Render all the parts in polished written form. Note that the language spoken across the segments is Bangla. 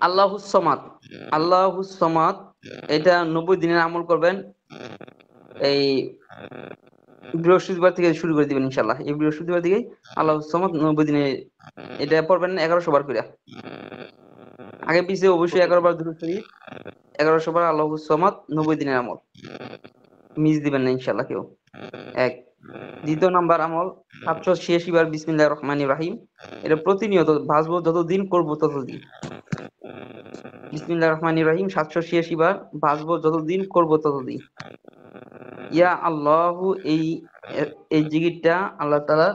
আল্লাহুস সামাদ। আল্লাহুস সামাদ, এটা 90 দিনের আমল করবেন। এই বৃহস্পতিবার থেকে শুরু করে দিবেন ইনশাআল্লাহ। এই বৃহস্পতিবার থেকে আল্লাহুস সামাদ 90 দিনে এটা পড়বেন 1100 বার করে। আগে পিছে অবশ্যই 11 বার দুরূদ শরীফ, 1100 বার আল্লাহুস সামাদ, 90 দিনের আমল। মিস দিবেন না ইনশাআল্লাহ কেউ। এক। দ্বিতীয় নাম্বার আমল 786 বার বিসমিল্লাহির রহমানির রহিম। এটা প্রতিনিয়ত বাঁচবো, যতদিন করব ততদিন। বিসমিল্লাহির রহমানির রহিম 786 বার বাঁচবো, যতদিন করব ততদিন। ইয়া আল্লাহু, এই জিকিরটা আল্লাহ তাআলা,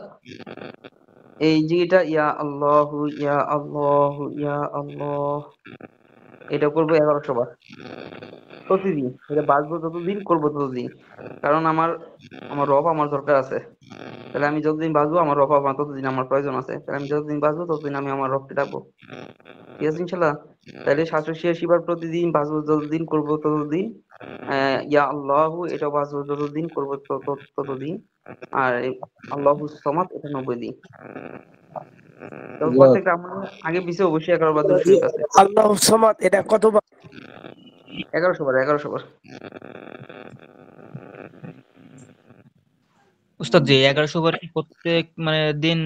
এই জিকিরটা ইয়া আল্লাহু ইয়া আল্লাহু ইয়া আল্লাহ, এটা করবো 1100 বার প্রতিদিন। এটা বাঁচবো যতদিন, করবো ততদিন। কারণ আমার আমার রব আমার দরকার আছে। তাহলে আমি যতদিন বাঁচবো আমার রব আমার ততদিন আমার প্রয়োজন আছে। তাহলে আমি যতদিন বাঁচবো ততদিন আমি আমার রবকে ডাকবো। ঠিক আছে ইনশাল্লাহ। তাহলে 786 বার প্রতিদিন বাঁচবো, যতদিন করবো ততদিন। ইয়া আল্লাহু, এটা বাঁচবো যতদিন, করবো ততদিন। আর আল্লাহু সমাদ, এটা 90 দিন। তো প্রত্যেকটা আমার আগে পিছে অবশ্যই 11 বার দুরূদ শরীফ আছে। আল্লাহু সামাদ এটা কতবার? 1100 বার, 1100 বার। উস্তাদ জি 1100 বার কি প্রত্যেক মানে দিন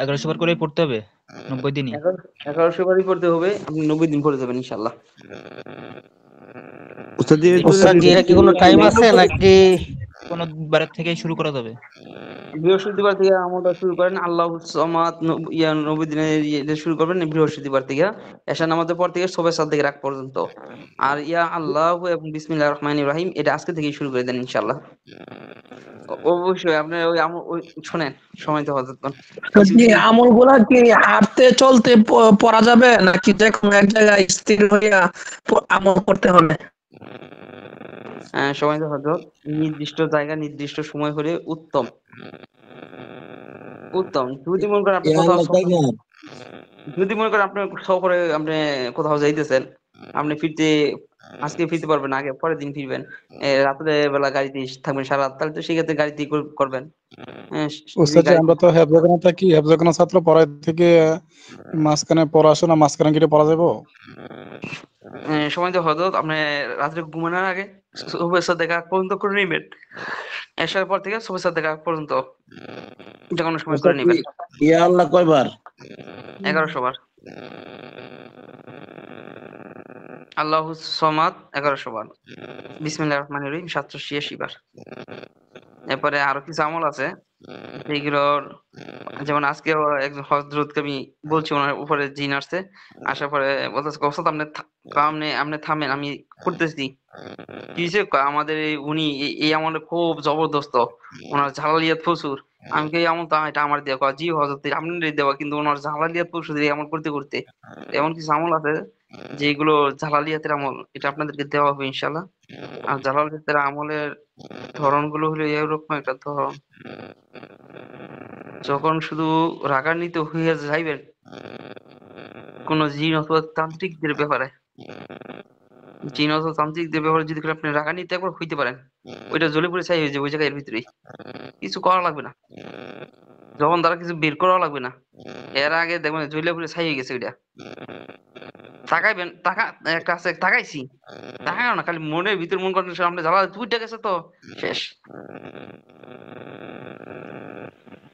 1100 বার করে পড়তে হবে 90 দিনই? 1100 বারই পড়তে হবে। আপনি 90 দিন পড়ে যাবেন ইনশাআল্লাহ। উস্তাদ উস্তাদ জি এর কি কোনো টাইম আছে নাকি কোন বারের থেকে শুরু করা যাবে? বৃহস্পতিবার থেকে আমলটা শুরু করেন। আল্লাহু সামাদ 90 দিনের এটা শুরু করবেন বৃহস্পতিবার থেকে, এশা নামাজের পর থেকে সবে সাত থেকে রাত পর্যন্ত। আর ইয়া আল্লাহু এবং বিসমিল্লাহির রহমানির রহিম এটা আজকে থেকেই শুরু করে দেন ইনশাআল্লাহ। অবশ্যই আপনি ওই শুনেন, সময় তো হযরতগণ জি আমলগুলা কি হাঁটতে চলতে পড়া যাবে নাকি যে কোনো এক জায়গায় স্থির হইয়া আমল করতে হবে? সময় তো হযরত নির্দিষ্ট জায়গা নির্দিষ্ট সময় হলে উত্তম। উত্তম। যদি মনে করেন আপনি কোথাও যদি মনে করেন আপনি সফরে আপনি কোথাও যাইতেছেন, আপনি আজকে ফিরতে পারবেন, আগে পরের দিন ফিরবেন, রাত্রে বেলা গাড়িতে থাকবেন সারা রাত, তাহলে তো সেক্ষেত্রে গাড়িতে করবেন। যদি গাড়ি আমরা তো হেফজখানা থাকি, হেফজখানা ছাত্র পড়াই থেকে মাঝখানে পড়াশোনা মাঝখানে গিয়ে পড়া যাবো? সময় তো হতো আপনি রাত্রে ঘুমানোর আগে শুভেচ্ছা দেখা পর্যন্ত করে নেবেন। এসার পর থেকে শুভেচ্ছা দেখা পর্যন্ত যে কোনো সময় করে নেবেন। ইয়া আল্লাহ কয়বার? 1100 বার। আল্লাহু সমাদ 1100 বার। বিসমিল্লাহির রহমানির রহিম 786 বার। এরপরে আরো কিছু আমল আছে এইগুলোর, যেমন আজকে একজন হযরতকে আমি বলছি, ওনার উপরে জিন আসছে, আসার পরে বলতেছে ওস্তাদ আপনি থামেন, আমি করতেছি। কি হয়েছে? আমাদের উনি এই আমলে খুব জবরদস্ত, ওনার জালালিয়াত প্রচুর। আমি কি এই আমল তো এটা আমার দেওয়া? জি হযরত আপনারই দেওয়া, কিন্তু ওনার জালালিয়াত প্রচুর এই আমল করতে করতে। এমন কিছু আমল আছে যেগুলো জালালিয়াতের আমল, এটা আপনাদেরকে দেওয়া হবে ইনশাআল্লাহ। আর জালালিয়াতের আমলের ধরনগুলো হলো এরকম একটা ধরন, যখন শুধু রাগান্বিত হইয়া যাইবেন কোন জিন অথবা তান্ত্রিকদের ব্যাপারে, যদি আপনি রাগান্বিত একবার হইতে পারেন, ওইটা জ্বলে পুড়ে ছাই হয়ে যাবে ওই জায়গায়, এর ভিতরেই কিছু করা লাগবে না, যখন তারা কিছু বের করা লাগবে না, এর আগে দেখবেন জ্বলে পুড়ে ছাই হয়ে গেছে ওইটা। তাকাইবেন, একটা আছে তাকাইছি, তাকাও না, খালি মনের ভিতর মন করেন আপনি জ্বালা দুইটা গেছে তো শেষ।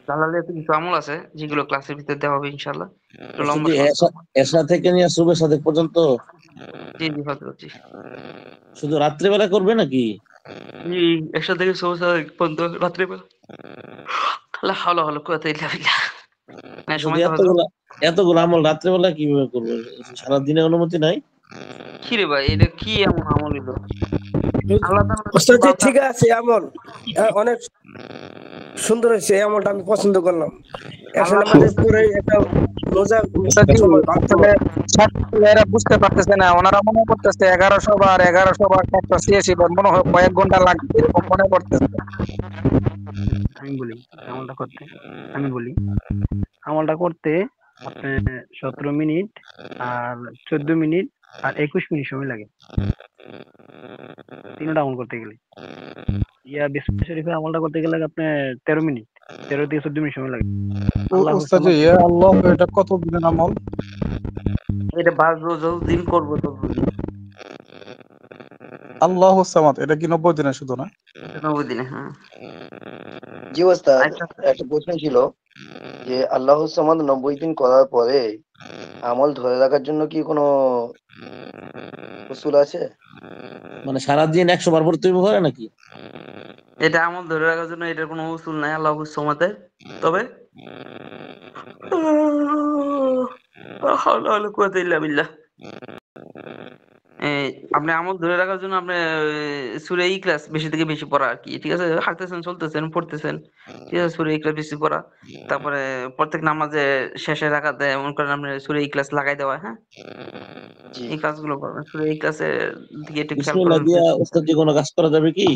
জালালিয়াতে কিছু আমল আছে যেগুলো ক্লাসের ভিতরে দেওয়া হবে ইনশাআল্লাহ। একটু লম্বা এশা থেকে নিয়ে সুবহ সাদেক পর্যন্ত? জি জি হযরত, জি। শুধু রাত্রে বেলা করবে নাকি? জি, এশা থেকে সুবহ সাদেক পর্যন্ত রাত্রে বেলা। লা হাওলা ওয়ালা কুওয়াতা ইল্লা বিল্লাহ। হ্যাঁ, সময় তো হযরত। এতগুলো আমল রাত্রে বেলা কিভাবে করবে? সারা দিনে অনুমতি নাই? কি রে ভাই, এটা কি এমন আমল হইলো? আল্লাহ ওস্তাদ জি তাআলা ঠিক আছে, আমল অনেক সুন্দর হয়েছে, এই আমলটা আমি পছন্দ করলাম। এখন আমাদের পুরো একটা রোজা সময় আসলে ছাত্ররা বুঝতে পারতেছে না, ওনারা মনে করতেছে 1100 বার 786 বার মনে হয় কয়েক ঘন্টা লাগবে এরকম মনে করতেছে। আমি বলি আমলটা করতে আপনার 17 মিনিট আর 14 মিনিট আর 21 মিনিট সময় লাগে, তিনটা আমল করতে গেলে। বিসমিল্লাহ শরীফের আমলটা করতে গেলে আপনার 13 মিনিট, 13 থেকে 14 মিনিট সময় লাগে। উস্তাদ ইয়া আল্লাহ এটা কত দিনের আমল? এটা বাঁচবো যতদিন করবো ততদিন। আল্লাহু সামাদ, এটা কি 90 দিনে শুধু না? এটা 90 দিনে, হ্যাঁ। জি ওস্তাদ, আচ্ছা, একটা প্রশ্ন ছিল যে আল্লাহ সামাদ 90 দিন করার পরে আমল ধরে রাখার জন্য কি কোনো উসুল আছে? মানে সারাদিন 100 বার পড়তে হবে নাকি? এটা আমল ধরে রাখার জন্য এটার কোনো উসুল নাই আল্লাহু সমাতে। তবে হাওলা ওয়ালা কুওয়াতা ইল্লা বিল্লাহ। আপনি আমল ধরে রাখার জন্য আপনি সূরা ইখলাস বেশি থেকে বেশি পড়া আর কি, ঠিক আছে? হাঁটতেছেন, চলতেছেন, পড়তেছেন, ঠিক আছে? সূরা ইখলাস বেশি পড়া। তারপরে প্রত্যেক নামাজে শেষে রাকাতে এমন করেন আপনি সূরা ইখলাস লাগাই দেওয়া, হ্যাঁ? জি। এই কাজগুলো করবেন। সূরা ইখলাসের দিকে একটু খেয়াল বিসমিল্লাহ করবেন। দিয়া ওস্তাদ যে কোনো কাজ করা যাবে কি?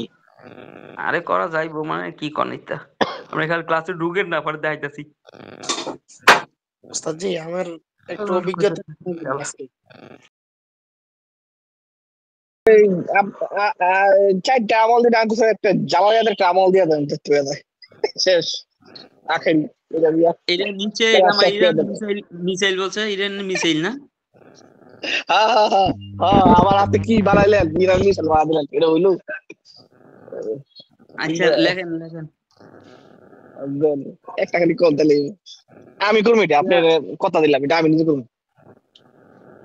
আরে করা যাইবো, মানে কি করেন ইত্যা? আমরা খালি ক্লাসে ঢুকেন না, পরে দেখাইতেছি। ওস্তাদ জি আমার একটু অভিজ্ঞতা আছে। চারটা আমল দিয়ে ডাকছে, একটা জামায়াতের একটা আমল দিয়ে দেন তো শেষ আখের এটা দিয়া এটা নিচে ক্লাস আমার শেষ করে ইরান দেন। মিসাইল বলছে, ইরান মিসাইল না? হ্যাঁ হ্যাঁ হ্যাঁ হ্যাঁ, আমার হাতে কি বানাইলেন, ইরান মিসাইল বানা দিলেন, এটা হইলো? আচ্ছা, লেখেন লেখেন। দেন, একটা খালি কল তাহলে আমি করবো, এটা আপনার কথা দিলাম, এটা আমি নিজে করবো,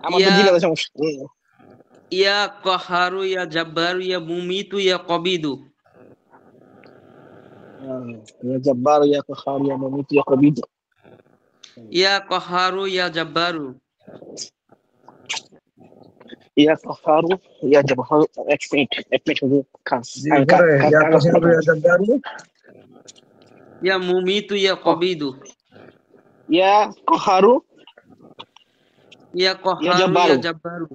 আমার তো ইয়া জিনাদের সমস্যা। ইয়া কাহারু ইয়া জাব্বারু ইয়া মুমিতু ইয়া কবিদু। ইয়া জব্বার ইয়া কাহার ইয়া মুমিত ইয়া কবিদ। ইয়া কাহারু ইয়া জাব্বারু। ইয়া কাহারু ইয়া জব্বার। এক মিনিট শুধু খাস জি পরে ইয়া কাহারু ইয়া জাব্বারু। ইয়া মুমিতু ইয়া কবিদু। ইয়া কাহারু ইয়া কাহারু জাব্বারু। ইয়া জাব্বারু।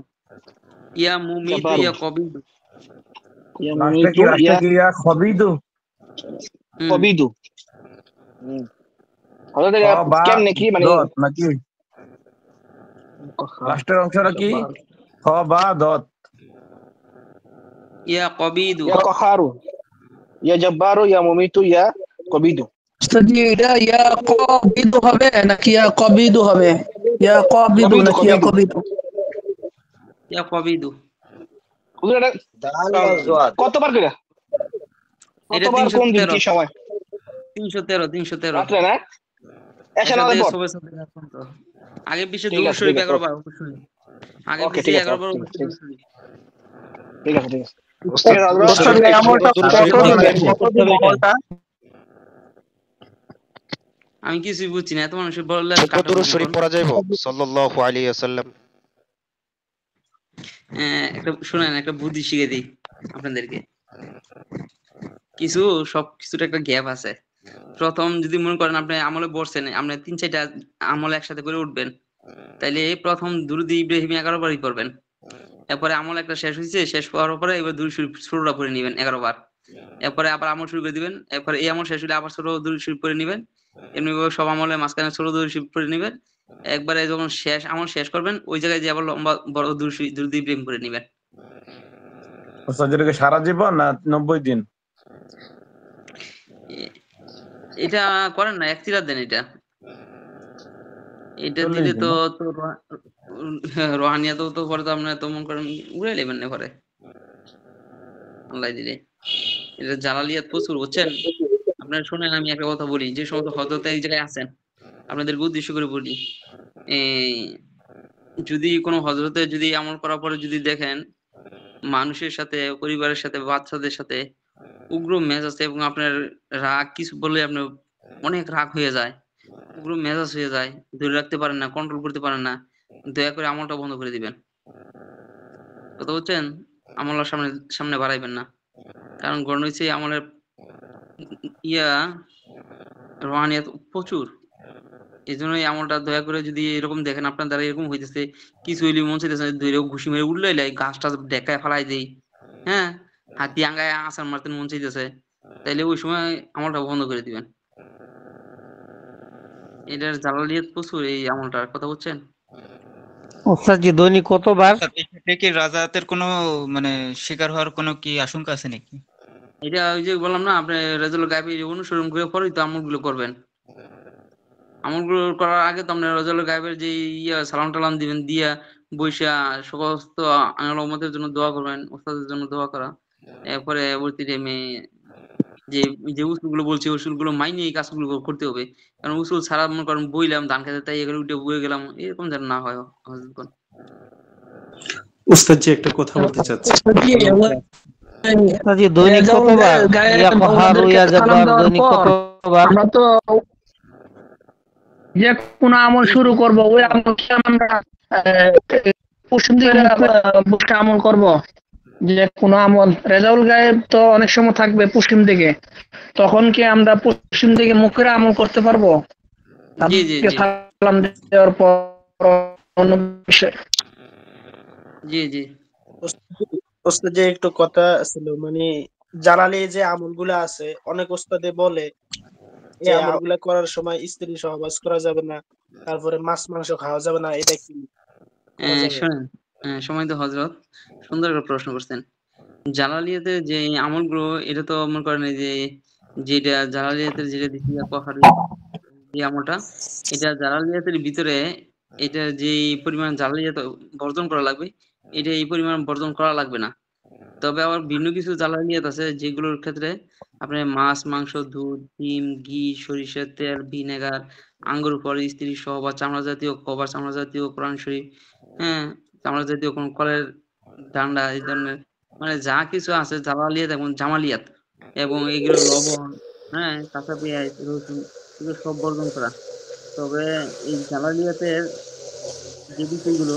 ইয়া মুমিতু জাব্বারু। ইয়া কবিদু। ইয়া লাস্টে মুমিতু ইয়া ইয়া খবিদু। কবিদু। হলো বা কেমনে কি মানে দত নাকি? লাস্টের অংশটা কি? খ বা দত। ইয়া কবিদু। ইয়া কাহারু ইয়া জব্বারু ইয়া মুমিতু ইয়া কবিদু। উস্তাদ জি এটা ইয়া কবিদু হবে নাকি ইয়া কবিদু হবে? ইয়া কবিদু কবিদু, নাকি ইয়া কবিদু। কবিদু? ইয়া কবিদু। হুজুর এটা দাল বা জোয়াদ। কতবার করে? এটা কতবার কোন দিন 313 কি সময়? 313 রাত্রে না? এসে নামাজের পর? আগে পিছিয়ে ঠিক দুরূদ আছে, শরীফ ঠিক আছে, 11 বার অবশ্যই। আগে ওকে, পিছিয়ে ঠিক আছে, 11 বার ঠিক আছে, অবশ্যই ঠিক আছে। দুরূদ শরীফ। ঠিক আছে, ঠিক আছে। ওস্তাদ উস্তাদ এই আমলটা কতদিন আমলটা? আমি কিছুই বুঝছি না, এত মানুষের বললে ছোট দুরূদ শরীফ পড়া যাইবো সাল্লাল্লাহু আলাইহি ওয়াসাল্লাম। একটা শুনেন, একটা বুদ্ধি শিখে দিই আপনাদেরকে। সবকিছুর একটা গ্যাপ আছে। প্রথম যদি মনে করেন আপনি আমলে বসছেন, আপনি 3-4টা আমল একসাথে করে উঠবেন, তাইলে প্রথম দুরূদ ইব্রাহিম 11 বারই পড়বেন। এরপরে আমল একটা শেষ হয়েছে, শেষ হওয়ার পরে এবার দুরূদ শরীফ ছোটটা পড়ে নেবেন 11 বার। এরপরে আবার আমল শুরু করে দিবেন। এরপরে এই আমল শেষ হলে আবার ছোট দুরূদ শরীফ পড়ে নেবেন। এমনি ভাবে সব আমলের মাঝখানে ছোট দুরূদ শরীফ পড়ে নেবেন। একবারে যখন আমল শেষ করবেন, ওই জায়গায় যে আবার লম্বা বড় দুরূদ ইব্রাহিম পড়ে নেবেন। ওস্তাদ এটাকে সারা জীবন না 90 দিন? এটা করেন না, একতিরাত দেন এটা। এটা 40 দিলে দিন তো না? রোহানিয়া তো পরে তো আপনার তো মনে করেন উড়াই নেবেন না পরে আল্লাহ দিলে। এটা জালালিয়াত প্রচুর, বুঝছেন? আপনারা শুনেন, আমি একটা কথা বলি, যে সমস্ত হযরত এই জায়গায় আছেন, আপনাদেরকে উদ্দেশ্য করে বলি, এই যদি কোনো হযরতে যদি আমল করার পরে যদি দেখেন মানুষের সাথে, পরিবারের সাথে, বাচ্চাদের সাথে উগ্র মেজাজ এবং আপনার রাগ কিছু বললে আপনার অনেক রাগ হয়ে যায়, উগ্র মেজাজ হয়ে যায়, ধরে রাখতে পারেন না, কন্ট্রোল করতে পারেন না, দয়া করে আমলটা বন্ধ করে দিবেন। কথা বুঝছেন? আমলের সামনে সামনে বাড়াইবেন না, কারণ গণ হচ্ছে আমলের রোহানিয়াত প্রচুর। এই জন্য এই আমলটা দয়া করে, যদি এরকম দেখেন আপনার দ্বারা এরকম হইতেছে, কিছু হইলে মন চাইতেছে ধরে ঘুষি মেরে উঠলে গাছটা ডেকায় ফেলাই দেই, হ্যাঁ, হাতি আঙ্গায় আসার মারতে মন চাইতেছে, তাইলে ওই সময় আমলটা বন্ধ করে দিবেন। এটার জালালিয়াত প্রচুর এই আমলটার, কথা বুঝছেন? উস্তাদ জি দৈনিক কতবার? এটা কি রাজাতের কোনো মানে শিকার হওয়ার কোনো কি আশঙ্কা আছে নাকি? এটা ওই যে বললাম না, আপনি রেজাল্ট গায়েবী অনুসরণ করে পরেই তো আমলগুলো করবেন। আমলগুলো করার আগে তো আপনার রজাউল গায়েবের যে সালাম টালাম দিবেন, দিয়া বইসা সমস্ত আল্লাহর উম্মতের জন্য দোয়া করবেন, ওস্তাদের জন্য দোয়া করা। এরপরে পরবর্তী টাইমে যে যে উসুলগুলো বলছি উসুলগুলো মাইনে এই কাজগুলো করতে হবে। কারণ উসুল ছাড়া মনে করেন বইলাম ধান খেতে, তাই এগুলো উঠে বয়ে গেলাম, এরকম যেন না হয় হযরতগণ। উস্তাদ জি একটা কথা বলতে চাচ্ছি। উস্তাদজি দৈনিক কতবার ইয়াকহারু ইয়াজাবার দৈনিক কতবার? আমরা তো যে কোন আমল শুরু করব ওই আমলকে আমরা পশ্চিম দিকে বসে আমল করব। যে কোন আমল রেজাউল গায়েব তো অনেক সময় থাকবে পশ্চিম দিকে, তখন কি আমরা পশ্চিম দিকে মুখের আমল করতে পারবো? জি জি জি সালাম দেওয়ার পর অন্য বিষয়। জি জি ওস্তাদ যে একটু কথা ছিল, মানে জালালি যে আমলগুলো আছে অনেক ওস্তাদে বলে এই আমলগুলো করার সময় স্ত্রী সহবাস করা যাবে না, তারপরে মাছ মাংস খাওয়া যাবে না, এটা কি করা যাবে? শোনেন, সম্মানিত হযরত, সুন্দর একটা প্রশ্ন করছেন। জালালিয়াতের যে আমলগুলো, এটা তো মনে করেন এই যে যেটা জালালিয়াতের যেটা দিচ্ছি যে আমলটা, এটা জালালিয়াতের ভিতরে এটা যে পরিমাণ জালালিয়াত বর্জন করা লাগবে, এটা এই পরিমাণ বর্জন করা লাগবে না। তবে আবার ভিন্ন কিছু জালালিয়াত আছে যেগুলোর ক্ষেত্রে আপনার মাছ, মাংস, দুধ, ডিম, ঘি, সরিষার তেল, ভিনেগার, আঙ্গুর ফল, স্ত্রী সহ বা চামড়া জাতীয় খাবার, চামড়া জাতীয় কোরআন শরীফ, হ্যাঁ, চামড়া জাতীয় কোন কলের ডান্ডা, এই ধরনের মানে যা কিছু আছে জালালিয়াত এবং জামালিয়াত, এবং এগুলো লবণ, হ্যাঁ, কাঁচা পেঁয়াজ, রসুন, এগুলো সব বর্জন করা। তবে এই জালালিয়াতের যে বিষয়গুলো,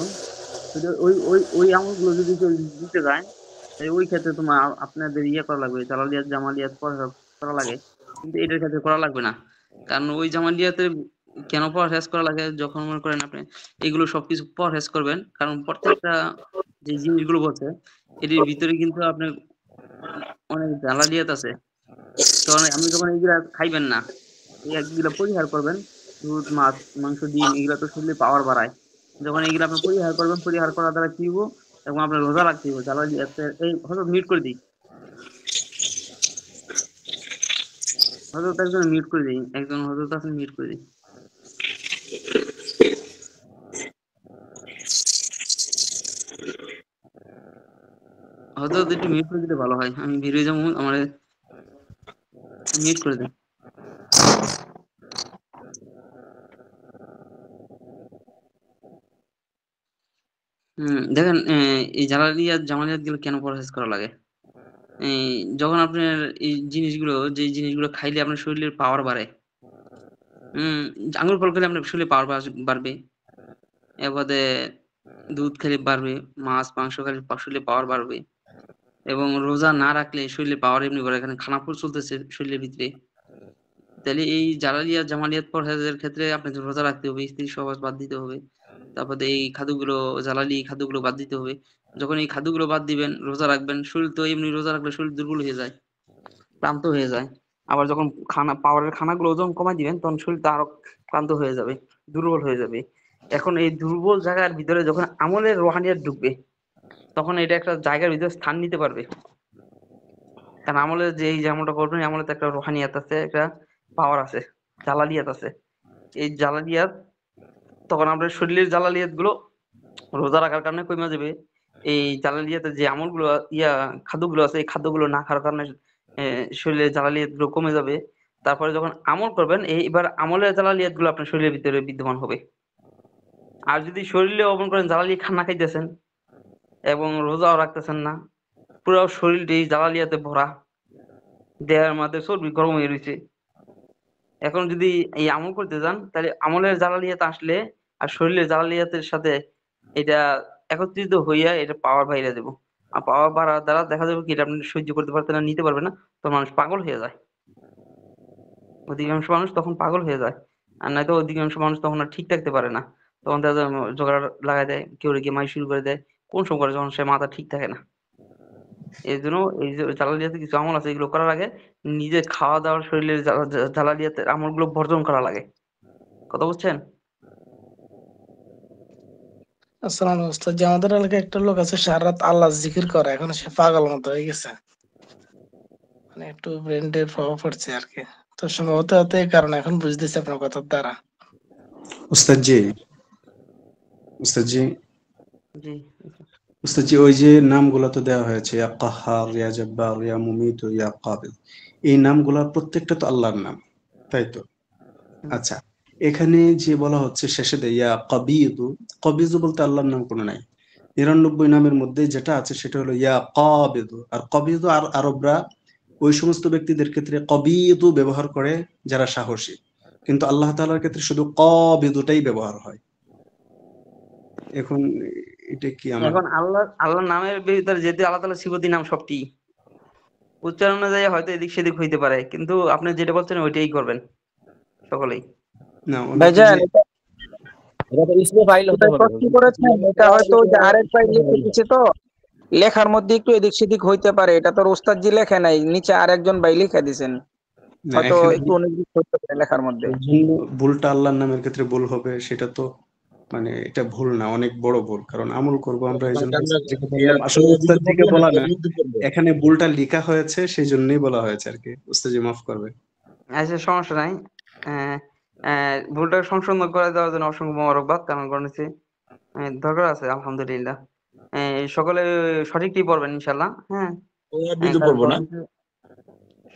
যদি ওই ওই ওই আমলগুলো যদি কেউ দিতে যায়, তাই ওই ক্ষেত্রে তোমার আপনাদের করা লাগবে, জালালিয়াত জামালিয়াত করা লাগে, কিন্তু এটার ক্ষেত্রে করা লাগবে না। কারণ ওই জামালিয়াতের কেন পরহেজ করা লাগে, যখন মনে করেন আপনি এগুলো সবকিছু পরহেজ করবেন, কারণ প্রত্যেকটা যে জিনিসগুলো বলছে এটির ভিতরে কিন্তু আপনার অনেক জালালিয়াত আছে। তখন আপনি যখন এগুলা খাইবেন না, এগুলা পরিহার করবেন, দুধ, মাছ, মাংস, ডিম, এগুলা তো শরীরে পাওয়ার বাড়ায়। যখন এগুলো আপনি পরিহার করবেন, পরিহার করার দ্বারা কি হবো, এবং আপনার রোজা রাখতে হবে। জালালিয়াতের এই হয়তো মিউট করে দিই, হয়তো একজন মিউট করে দিই, একজন হয়তো আপনি মিউট করে দিই। হয়তো একটু মিউট করে দিলে ভালো হয়, আমি বেরিয়ে যাবো, আমার মিউট করে দেন। দেখেন, এই জালালিয়াত জামালিয়াত গুলো কেন পরহেজ করা লাগে, যখন আপনার এই জিনিসগুলো, যে জিনিসগুলো খাইলে আপনার শরীরের পাওয়ার বাড়ে, আঙুর ফল খেলে আপনার শরীরে পাওয়ার বাড়বে, এবারে দুধ খেলে বাড়বে, মাছ মাংস খেলে শরীরে পাওয়ার বাড়বে, এবং রোজা না রাখলে শরীরে পাওয়ার এমনি বাড়ে। এখানে খানাপুর চলতেছে শরীরের ভিতরে, তাহলে এই জালালিয়াত জামালিয়াত পরহেজের ক্ষেত্রে আপনাকে রোজা রাখতে হবে, স্ত্রী সহবাস বাদ দিতে হবে, তারপরে এই খাদ্যগুলো, জালালি খাদ্যগুলো বাদ দিতে হবে। যখন এই খাদ্যগুলো বাদ দিবেন, রোজা রাখবেন, শরীর তো এমনি রোজা রাখলে শরীর দুর্বল হয়ে যায়, ক্লান্ত হয়ে যায়। আবার যখন পাওয়ারের খানাগুলো ওজন কমাই দিবেন, তখন শরীরটা আরো ক্লান্ত হয়ে যাবে, দুর্বল হয়ে যাবে। এখন এই দুর্বল জায়গার ভিতরে যখন আমলের রোহানিয়াত ঢুকবে, তখন এটা একটা জায়গার ভিতরে স্থান নিতে পারবে। কারণ আমলের যে এই আমলটা করবেন, আমলের তো একটা রোহানিয়াত আছে, একটা পাওয়ার আছে, জালালিয়াত আছে। এই জালালিয়াত তখন আপনার শরীরের জালালিয়াত গুলো রোজা রাখার কারণে কমে যাবে। এই জালালিয়াতের যে আমলগুলো খাদ্যগুলো আছে, এই খাদ্যগুলো না খাওয়ার কারণে শরীরের জালালিয়াত গুলো কমে যাবে। তারপরে যখন আমল করবেন, এবার আমলের জালালিয়াত গুলো আপনার শরীরের ভিতরে বিদ্যমান হবে। আর যদি শরীরে অবন করেন জালালি খানা খাইতেছেন এবং রোজাও রাখতেছেন না, পুরো শরীরটা এই জালালিয়াতে ভরা, দেহের মধ্যে চর্বি গরম হয়ে রয়েছে, এখন যদি এই আমল করতে যান, তাহলে আমলের জালালিয়াত আসলে আর শরীরের জালালিয়াতের সাথে এটা একত্রিত হইয়া এটা পাওয়ার বাইরে দেবো। আর পাওয়ার বাড়ার দ্বারা দেখা যাবে কি এটা আপনি সহ্য করতে পারতেন না, নিতে পারবে না, তো মানুষ পাগল হয়ে যায়, অধিকাংশ মানুষ তখন পাগল হয়ে যায়। আর নয়তো অধিকাংশ মানুষ তখন আর ঠিক থাকতে পারে না, তখন দেখা যায় জোগাড় লাগাই দেয়, কেউ গিয়ে মাই শুরু করে দেয়, কোন সময় যখন সে মাথা ঠিক থাকে না। এই জন্য এই যে জালালিয়াতে কিছু আমল আছে, এগুলো করার আগে নিজে খাওয়া দাওয়ার শরীরের জালালিয়াতের আমলগুলো বর্জন করা লাগে। কথা বুঝছেন? আসসালাম ওস্তাদ জি, আমাদের এলাকায় একটা লোক আছে সারা রাত আল্লাহ জিকির করে, এখন সে পাগল মতো হয়ে গেছে, মানে একটু ব্রেন্ডের প্রভাব পড়ছে আর কি। তো সম্ভবত হয়তো এই কারণে এখন বুঝতেছি আপনার কথার দ্বারা। উস্তাদজি উস্তাদজি জি উস্তাদজি, ওই যে নামগুলো তো দেওয়া হয়েছে, ইয়া কাহ্হার, ইয়া জব্বার, ইয়া মুমিত, ইয়া কাবিদ, এই নামগুলা প্রত্যেকটা তো আল্লাহর নাম, তাই তো? আচ্ছা, এখানে যে বলা হচ্ছে শেষে দিয়ে ইয়া কাবিদু, কাবিদু বলতে আল্লাহর নাম কোনো নাই। 99 নামের মধ্যে যেটা আছে সেটা হলো ইয়া কাবিদু। আর কাবিদু আর আরবরা ওই সমস্ত ব্যক্তিদের ক্ষেত্রে কাবিদু ব্যবহার করে যারা সাহসী, কিন্তু আল্লাহ তাআলার ক্ষেত্রে শুধু কাবিদুটাই ব্যবহার হয়। এখন এটা কি আমার এখন আল্লাহর নামের ভিতরে যেহেতু আল্লাহ তাআলা সিফাতি নাম সবটি, উচ্চারণ অনুযায়ী হয়তো এদিক সেদিক হইতে পারে, কিন্তু আপনি যেটা বলছেন ওইটাই করবেন সকলেই। না? অনেকে ভাইজান যে এটা তো ইসমে ফাইল হতে হবে। কি করেছেন, এটা হয়তো ওই যে আরেক ভাই লিখে দিচ্ছে, তো লেখার মধ্যে একটু এদিক সেদিক হইতে পারে। এটা তো ওস্তাদজি লেখে নাই, নিচে আরেকজন ভাই লিখে দিছেন, না, হয়তো এখানে একটু অনেক হইতে পারে লেখার মধ্যে। এই জন্য ভুলটা আল্লাহর নামের ক্ষেত্রে ভুল হবে, সেটা তো মানে এটা ভুল না, অনেক বড় ভুল। কারণ আমল করব আমরা, এই জন্য উস্তাদজিকে বললাম। আসলে উস্তাদজিকে বলা না, এখানে ভুলটা লেখা হয়েছে সেই জন্যই বলা হয়েছে আর কি। উস্তাদজি মাফ করবে। আচ্ছা, সমস্যা নাই। ভুলটা সংশোধন করে দেওয়ার জন্য অসংখ্য মোবারকবাদ। কারণ হচ্ছে দরকার আছে, আলহামদুলিল্লাহ। সকলে সঠিকটি পড়বেন ইনশাল্লাহ। হ্যাঁ, বিদু কারণ পড়বো না? হচ্ছে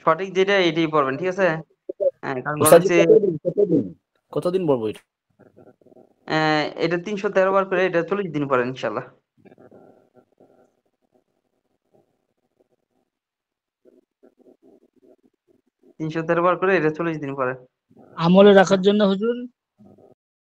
সঠিক যেটা এটাই পড়বেন, ঠিক আছে? কারণ উস্তাদজি হচ্ছে কতদিন পড়বো এটা? এটা 313 বার করে, এটা 40 দিন পড়েন ইনশাল্লাহ। তিনশো 313 বার করে এটা 40 দিন পরে। আমলে রাখার জন্য হুজুর